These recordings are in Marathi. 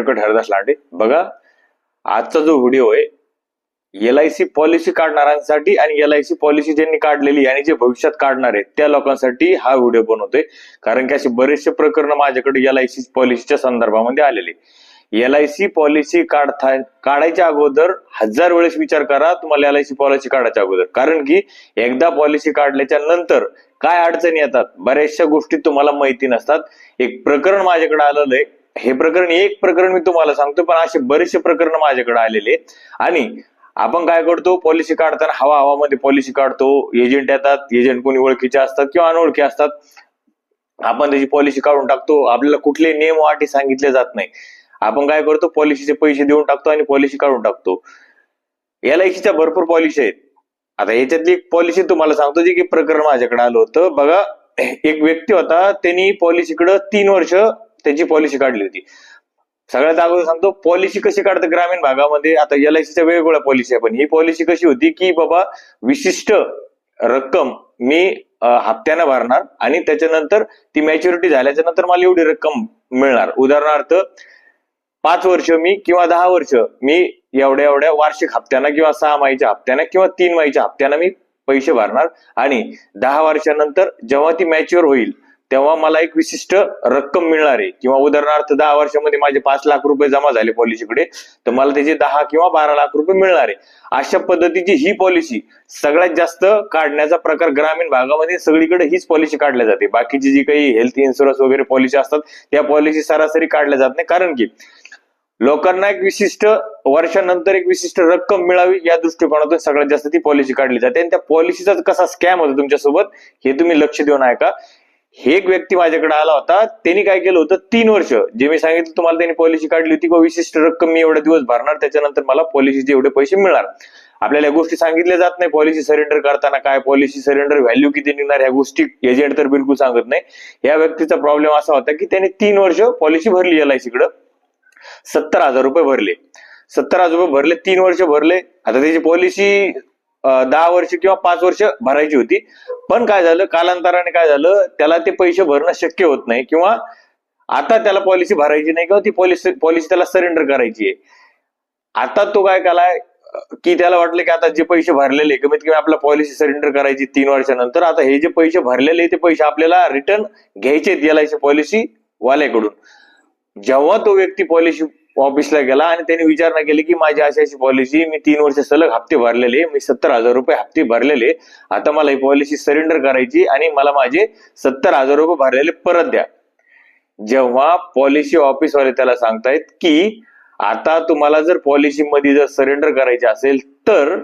ॲडव्होकेट हरदास लांडे. बघा, आजचा जो व्हिडिओ आहे LIC पॉलिसी काढणाऱ्यांसाठी आणि LIC पॉलिसी ज्यांनी काढलेली आणि जे भविष्यात काढणार आहेत त्या लोकांसाठी हा व्हिडिओ बनवतोय. कारण की असे बरेचसे प्रकरण माझ्याकडे LIC पॉलिसीच्या संदर्भामध्ये आलेले. LIC पॉलिसी काढायच्या अगोदर 1000 वेळेस विचार करा तुम्हाला LIC पॉलिसी काढायच्या अगोदर. कारण की एकदा पॉलिसी काढल्याच्या नंतर काय अडचणी येतात, बऱ्याचशा गोष्टी तुम्हाला माहिती नसतात. एक प्रकरण माझ्याकडे आलेलं आहे. हे प्रकरण एक प्रकरण मी तुम्हाला सांगतो, पण असे बरेचसे प्रकरण माझ्याकडे आलेले आणि आपण काय करतो, पॉलिसी काढताना हवामध्ये पॉलिसी काढतो. एजंट येतात, एजंट कोणी ओळखीचे असतात किंवा अनोळखी असतात. आपण त्याची पॉलिसी काढून टाकतो. आपल्याला कुठले नियम व अटी सांगितले जात नाही. आपण काय करतो, पॉलिसीचे पैसे देऊन टाकतो आणि पॉलिसी काढून टाकतो. LICच्या भरपूर पॉलिसी आहेत. आता याच्यातली एक पॉलिसी तुम्हाला सांगतो जे की प्रकरण माझ्याकडे आलं होतं. बघा, एक व्यक्ती होता, त्यांनी पॉलिसीकडे 3 वर्ष त्याची पॉलिसी काढली होती. सगळ्यात अगोदर सांगतो पॉलिसी कशी काढतात ग्रामीण भागामध्ये. आता LICच्या वेगवेगळ्या पॉलिसी आहे, पण ही पॉलिसी कशी होती की बाबा विशिष्ट रक्कम मी हप्त्यानं भरणार आणि त्याच्यानंतर ती मॅच्युरिटी झाल्याच्या नंतर मला एवढी रक्कम मिळणार. उदाहरणार्थ 5 वर्ष मी किंवा 10 वर्ष मी एवढ्या एवढ्या वार्षिक हप्त्यानं किंवा 6 महिन्याच्या हप्त्यानं किंवा 3 महिन्याच्या हप्त्यानं मी पैसे भरणार आणि 10 वर्षानंतर जेव्हा ती मॅच्युअर होईल तेव्हा मला एक विशिष्ट रक्कम मिळणार आहे. किंवा उदाहरणार्थ 10 वर्षामध्ये माझे 5 लाख रुपये जमा झाले पॉलिसीकडे, तर मला त्याचे 10 किंवा 12 लाख रुपये मिळणार आहे. अशा पद्धतीची ही पॉलिसी सगळ्यात जास्त काढण्याचा प्रकार ग्रामीण भागामध्ये सगळीकडे हीच पॉलिसी काढल्या जाते. बाकीची जी काही हेल्थ इन्शुरन्स वगैरे पॉलिसी असतात त्या पॉलिसी सरासरी काढल्या जात नाही. कारण की लोकांना एक विशिष्ट वर्षानंतर एक विशिष्ट रक्कम मिळावी या दृष्टिकोनातून सगळ्यात जास्त ती पॉलिसी काढली जाते. आणि त्या पॉलिसीचा कसा स्कॅम होतो तुमच्यासोबत हे तुम्ही लक्ष देऊन ऐका. हे एक व्यक्ती माझ्याकडे आला होता, त्यांनी काय केलं होतं, 3 वर्ष जे मी सांगितलं तुम्हाला त्यांनी पॉलिसी काढली होती की विशिष्ट रक्कम मी एवढे दिवस भरणार, त्याच्यानंतर मला पॉलिसीचे एवढे पैसे मिळणार. आपल्याला या गोष्टी सांगितल्या जात नाही. पॉलिसी सरेंडर करताना काय, पॉलिसी सरेंडर व्हॅल्यू किती निघणार, ह्या गोष्टी एजंट तर बिलकुल सांगत नाही. या व्यक्तीचा प्रॉब्लेम असा होता की त्याने 3 वर्ष पॉलिसी भरली LIC कडे, 70,000 रुपये भरले. 70,000 रुपये भरले, 3 वर्ष भरले. आता त्याची पॉलिसी 10 वर्ष किंवा 5 वर्ष भरायची होती. पण काय झालं, कालांतराने काय झालं, त्याला ते पैसे भरणं शक्य होत नाही किंवा आता त्याला पॉलिसी भरायची नाही किंवा ती पॉलिसी त्याला सरेंडर करायची आहे. आता तो काय केलाय की त्याला वाटलं की आता जे पैसे भरलेले कमीत कमी आपला पॉलिसी सरेंडर करायची 3 वर्षानंतर, आता हे जे पैसे भरलेले ते पैसे आपल्याला रिटर्न घ्यायचे LIC पॉलिसी वाल्याकडून. जेव्हा तो व्यक्ती पॉलिसी ऑफिसला गेला आणि त्यांनी विचारणा केली की माझी अशी पॉलिसी, मी 3 वर्ष सलग हप्ते भरलेले, मी 70,000 रुपये हप्ते भरलेले, आता मला ही पॉलिसी सरेंडर करायची आणि मला माझे 70,000 रुपये भरलेले परत द्या. जेव्हा पॉलिसी ऑफिसवाले त्याला सांगतायत की आता तुम्हाला जर पॉलिसी मध्ये जर सरेंडर करायचे असेल तर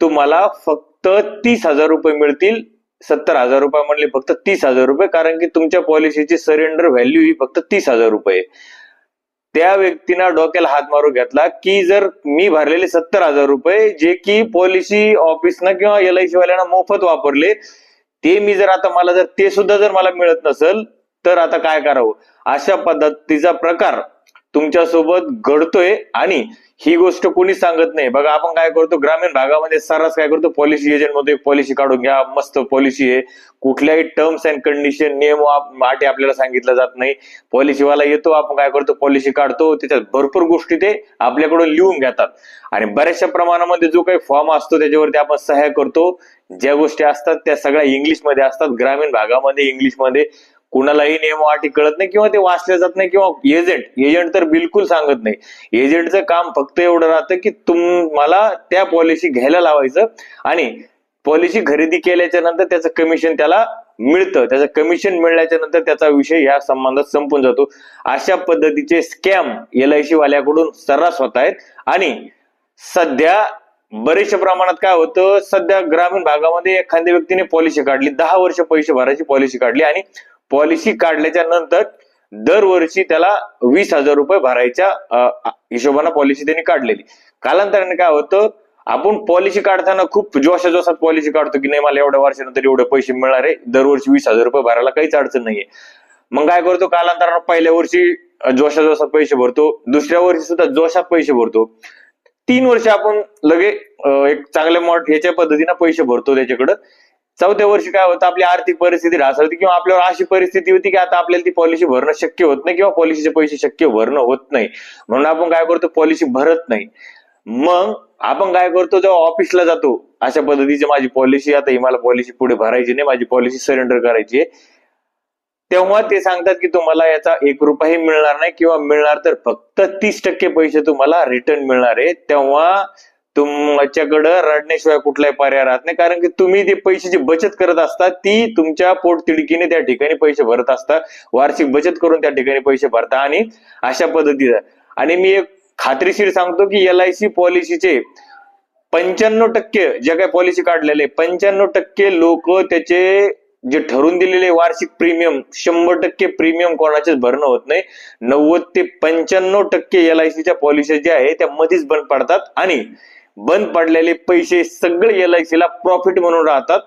तुम्हाला फक्त 30,000 रुपये मिळतील. 70,000 रुपये म्हणले फक्त 30,000 रुपये, कारण की तुमच्या पॉलिसीची सरेंडर व्हॅल्यू ही फक्त 30,000 रुपये. त्या व्यक्तीनं डोक्याला हात मारून घेतला की जर मी भरलेले 70,000 रुपये जे की पॉलिसी ऑफिसनं किंवा LIC वाल्यानं मोफत वापरले, ते मी जर आता मला जर ते सुद्धा जर मला मिळत नसेल तर आता काय करावं. अशा पद्धतीचा प्रकार तुमच्यासोबत घडतोय आणि ही गोष्ट कोणी सांगत नाही. बघा, आपण काय करतो ग्रामीण भागामध्ये सर्रास काय करतो, पॉलिसी एजंट मध्ये पॉलिसी काढून घ्या, मस्त पॉलिसी आहे, कुठल्याही टर्म्स अँड कंडिशन नियम अटी आपल्याला सांगितलं जात नाही. पॉलिसीवाला येतो, आपण काय करतो, पॉलिसी काढतो, त्याच्यात भरपूर गोष्टी ते आपल्याकडून लिहून घेतात आणि बऱ्याचशा प्रमाणामध्ये जो काही फॉर्म असतो त्याच्यावरती आपण सह्या करतो. ज्या गोष्टी असतात त्या सगळ्या इंग्लिशमध्ये असतात. ग्रामीण भागामध्ये इंग्लिशमध्ये कुणालाही नियम अटी कळत नाही किंवा ते वाचले जात नाही किंवा एजंट तर बिलकुल सांगत नाही. एजंटचं काम फक्त एवढं राहतं की तुम्हाला त्या पॉलिसी घ्यायला लावायचं आणि पॉलिसी खरेदी केल्याच्या नंतर त्याचं कमिशन त्याला मिळतं. त्याचं कमिशन मिळाल्याच्या नंतर त्याचा विषय या संबंधात संपून जातो. अशा पद्धतीचे स्कॅम LIC वाल्याकडून सर्रास होत आहेत आणि सध्या बरेचशा प्रमाणात काय होतं, सध्या ग्रामीण भागामध्ये एखाद्या व्यक्तीने पॉलिसी काढली, 10 वर्ष पैसे भरायची पॉलिसी काढली आणि पॉलिसी काढल्याच्या नंतर दरवर्षी त्याला 20,000 रुपये भरायच्या हिशोबाने पॉलिसी त्यांनी काढलेली. कालांतराने काय होतं, आपण पॉलिसी काढताना खूप जोशात पॉलिसी काढतो की नाही मला एवढ्या वर्षानंतर एवढे पैसे मिळणार आहे, दरवर्षी 20,000 रुपये भरायला काहीच अडचण नाहीये. मग काय करतो, कालांतराने पहिल्या वर्षी जोशात पैसे भरतो, दुसऱ्या वर्षी सुद्धा जोशात पैसे भरतो, 3 वर्ष आपण लगे एक चांगल्या ह्याच्या पद्धतीने पैसे भरतो त्याच्याकडं. चौथ्या वर्षी काय होतं, आपली आर्थिक परिस्थिती ढासळते किंवा आपल्यावर अशी परिस्थिती होती की आता आपल्याला ती पॉलिसी भरणं शक्य होत नाही किंवा पॉलिसीचे पैसे शक्य भरणं होत नाही, म्हणून आपण काय करतो, पॉलिसी भरत नाही. मग आपण काय करतो, जेव्हा ऑफिसला जातो अशा पद्धतीची माझी पॉलिसी, आता ही मला पॉलिसी पुढे भरायची नाही, माझी पॉलिसी सरेंडर करायची आहे, तेव्हा ते सांगतात की तुम्हाला याचा 1 रुपयाही मिळणार नाही किंवा मिळणार तर फक्त 30% पैसे तुम्हाला रिटर्न मिळणार आहे. तेव्हा तुमच्याकडं रडण्याशिवाय कुठलाही पर्याय राहत नाही, कारण की तुम्ही ते पैशाची बचत करत असता, ती तुमच्या पोटतिडकीने त्या ठिकाणी पैसे भरत असता, वार्षिक बचत करून त्या ठिकाणी पैसे भरता. आणि अशा पद्धतीचं, आणि मी एक खात्रीशीर सांगतो की LIC पॉलिसीचे 95% जे काही पॉलिसी काढलेले 95% लोक त्याचे जे ठरून दिलेले वार्षिक प्रीमियम 100% प्रीमियम कोणाचेच भरणं होत नाही. 90 ते 95% LICच्या पॉलिसी ज्या आहे त्या मध्येच बंद पडतात आणि बंद पडलेले पैसे सगळे LICला प्रॉफिट म्हणून राहतात.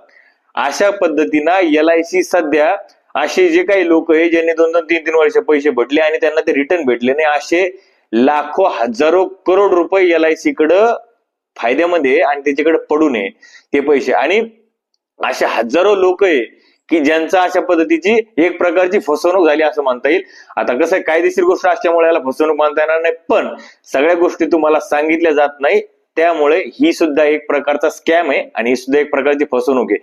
अशा पद्धतीनं LIC सध्या असे जे काही लोक आहे ज्यांनी 2-2, 3-3 वर्ष पैसे भरले आणि त्यांना ते रिटर्न भेटले नाही, असे लाखो हजारो करोड रुपये LIC कडं फायद्यामध्ये आणि त्याच्याकडे पडू नये ते पैसे. आणि असे हजारो लोक आहे की ज्यांचा अशा पद्धतीची एक प्रकारची फसवणूक झाली असं म्हणता येईल. आता कसं आहे, कायदेशीर गोष्ट असल्यामुळे याला फसवणूक मानता येणार नाही, पण सगळ्या गोष्टी तुम्हाला सांगितल्या जात नाही, त्यामुळे ही सुद्धा एक प्रकारचा स्कॅम आहे आणि ही सुद्धा एक प्रकारची फसवणूक आहे.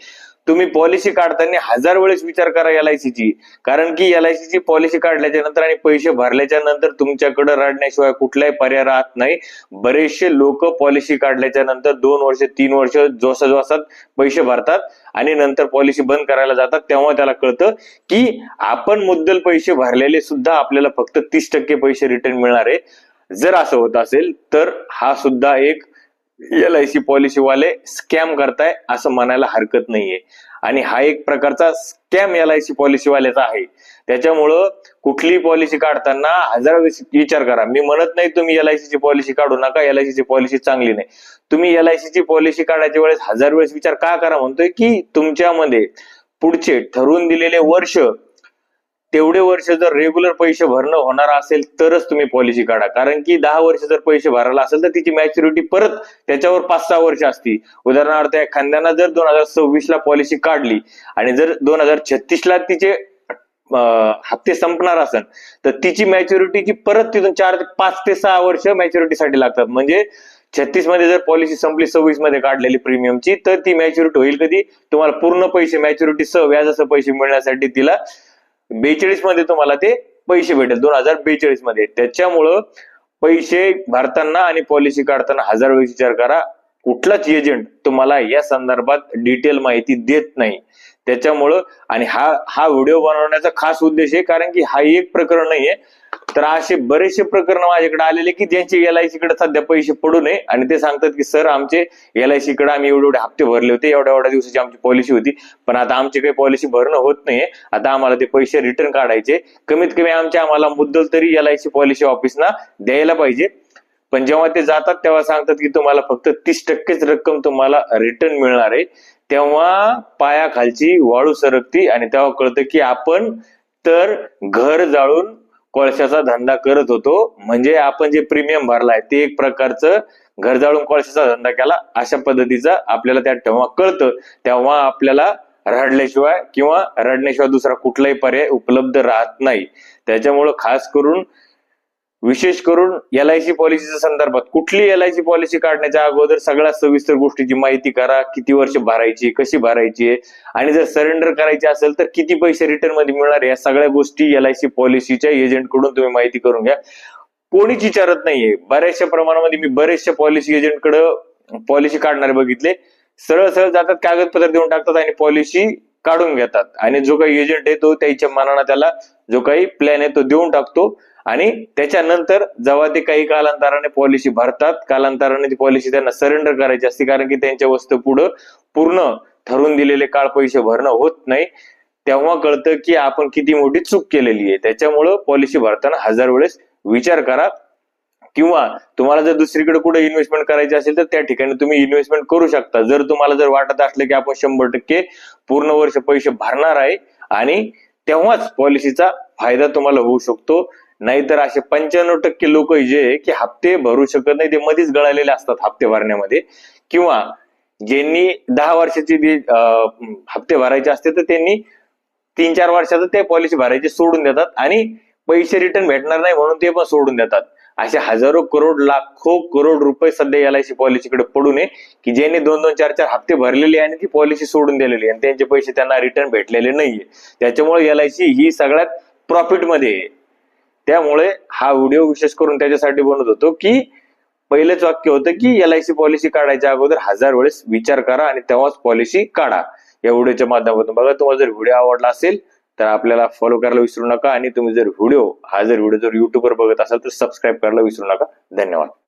तुम्ही पॉलिसी काढताना 1000 वेळेस विचार करा LICची, कारण की LICची पॉलिसी काढल्याच्या नंतर आणि पैसे भरल्याच्या नंतर तुमच्याकडे रडण्याशिवाय कुठलाही पर्याय राहत नाही. बरेचसे लोक पॉलिसी काढल्याच्या नंतर 2 वर्ष 3 वर्ष जोसात पैसे भरतात आणि नंतर पॉलिसी बंद करायला जातात, तेव्हा त्याला कळतं की आपण मुद्दल पैसे भरलेले सुद्धा आपल्याला फक्त 30% पैसे रिटर्न मिळणार आहे. जर असं होत असेल तर हा सुद्धा एक LIC पॉलिसी वाले स्कॅम करताय असं म्हणायला हरकत नाहीये, आणि हा एक प्रकारचा स्कॅम LIC पॉलिसी वाल्याचा आहे. त्याच्यामुळं कुठलीही पॉलिसी काढताना 1000 वेळेस विचार करा. मी म्हणत नाही तुम्ही LICची पॉलिसी काढू नका, LICची पॉलिसी चांगली नाही. तुम्ही LICची पॉलिसी काढायच्या वेळेस 1000 वेळेस विचार का करा म्हणतोय, की तुमच्यामध्ये पुढचे ठरवून दिलेले वर्ष, तेवढे वर्ष जर रेग्युलर पैसे भरणं होणार असेल तरच तुम्ही पॉलिसी काढा. कारण की 10 वर्ष जर पैसे भरायला असेल तर तिची मॅच्युरिटी परत त्याच्यावर 5-6 वर्ष असती. उदाहरणार्थ एखाद्यानं जर 2026 ला पॉलिसी काढली आणि जर 2036 ला तिचे हप्ते संपणार असेल तर तिची मॅच्युरिटीची परत तिथून 5 ते 6 वर्ष मॅच्युरिटीसाठी लागतात. म्हणजे 36 मध्ये जर पॉलिसी संपली 26 मध्ये काढलेली प्रीमियमची, तर ती मॅच्युरिटी होईल कधी, तुम्हाला पूर्ण पैसे मॅच्युरिटी सह व्याजासह पैसे मिळण्यासाठी तिला 42 मध्ये तुम्हाला ते पैसे भेटेल, 2042 मध्ये. त्याच्यामुळं पैसे भरताना आणि पॉलिसी काढताना 1000 वेळेस विचार करा. कुठलाच एजंट तुम्हाला या संदर्भात डिटेल माहिती देत नाही. त्याच्यामुळं, आणि हा व्हिडिओ बनवण्याचा खास उद्देश आहे, कारण की हा एक प्रकरण नाहीये, तर असे बरेचसे प्रकरण माझ्याकडे आलेले की ज्यांचे LIC कडे सध्या पैसे पडू नये आणि ते सांगतात की सर आमचे LIC कडे आम्ही एवढे हप्ते भरले होते, एवढ्या दिवसाची आमची पॉलिसी होती, पण आता आमची काही पॉलिसी भरणं होत नाहीये, आता आम्हाला ते पैसे रिटर्न काढायचे, कमीत कमी आम्हाला मुद्दल तरी LIC पॉलिसी ऑफिसना द्यायला पाहिजे. पण जेव्हा ते जातात तेव्हा सांगतात की तुम्हाला फक्त 30%च रक्कम तुम्हाला रिटर्न मिळणार आहे. तेव्हा पायाखालची वाळू सरकती आणि तेव्हा कळतं की आपण तर घर जाळून कोळशाचा धंदा करत होतो, म्हणजे आपण जे प्रीमियम भरलाय ते एक प्रकारचं घर जाळून कोळशाचा धंदा केला, अशा पद्धतीचा आपल्याला त्या तेव्हा कळतं. तेव्हा आपल्याला रडण्याशिवाय दुसरा कुठलाही पर्याय उपलब्ध राहत नाही. त्याच्यामुळं खास करून विशेष करून LIC पॉलिसीच्या संदर्भात कुठली LIC पॉलिसी काढण्याच्या अगोदर सगळ्यात सविस्तर गोष्टीची माहिती करा. किती वर्ष भरायची, कशी भरायची, आणि जर सरेंडर करायची असेल तर किती पैसे रिटर्न मध्ये मिळणार, या सगळ्या गोष्टी LIC पॉलिसीच्या एजंट कडून तुम्ही माहिती करून घ्या. कोणीच विचारत नाहीये. बऱ्याचशा प्रमाणामध्ये मी बरेचशा पॉलिसी एजंट कडे पॉलिसी काढणारे बघितले, सरळ जातात, कागदपत्र देऊन टाकतात आणि पॉलिसी काढून घेतात, आणि जो काही एजंट आहे तो त्याच्या मनानं त्याला जो काही प्लॅन आहे तो देऊन टाकतो, आणि त्याच्यानंतर जेव्हा ते काही कालांतराने पॉलिसी भरतात, कालांतराने ती पॉलिसी त्यांना सरेंडर करायची असते, कारण की त्यांच्या वस्तू पुढे पूर्ण ठरून दिलेले काळ पैसे भरणं होत नाही, तेव्हा कळतं की आपण किती मोठी चूक केलेली आहे. त्याच्यामुळं पॉलिसी भरताना 1000 वेळेस विचार करा. किंवा तुम्हाला जर दुसरीकडे कुठे इन्व्हेस्टमेंट करायची असेल तर त्या ठिकाणी तुम्ही इन्व्हेस्टमेंट करू शकता. जर तुम्हाला जर वाटत असलं की आपण 100% पूर्ण वर्ष पैसे भरणार आहे आणि तेव्हाच पॉलिसीचा फायदा तुम्हाला होऊ शकतो. नाहीतर असे 95% लोक जे की हप्ते भरू शकत नाही, ते मध्येच गळालेले असतात हप्ते भरण्यामध्ये, किंवा ज्यांनी 10 वर्षाची हप्ते भरायचे असते तर त्यांनी 3-4 वर्षाचं ते पॉलिसी भरायची सोडून देतात आणि पैसे रिटर्न भेटणार नाही म्हणून ते पण सोडून देतात. असे हजारो करोड लाखो करोड रुपये सध्या एलआयसी पॉलिसीकडे पडून आहे की ज्यांनी 2-2, 4-4 हप्ते भरलेले आणि ती पॉलिसी सोडून दिलेली आणि त्यांचे पैसे त्यांना रिटर्न भेटलेले नाहीये. त्याच्यामुळे एलआयसी ही सगळ्यात प्रॉफिट मध्ये आहे. त्यामुळे हा व्हिडिओ विशेष करून त्याच्यासाठी बनवत होतो की पहिलेच वाक्य होतं की एलआयसी पॉलिसी काढायच्या अगोदर 1000 वेळेस विचार करा आणि तेव्हाच पॉलिसी काढा. या व्हिडिओच्या माध्यमातून बघा. तुम्हाला जर व्हिडिओ आवडला असेल तर आपल्याला फॉलो करायला विसरू नका आणि तुम्ही जर व्हिडिओ जर युट्यूबवर बघत असाल तर सबस्क्राईब करायला विसरू नका. धन्यवाद.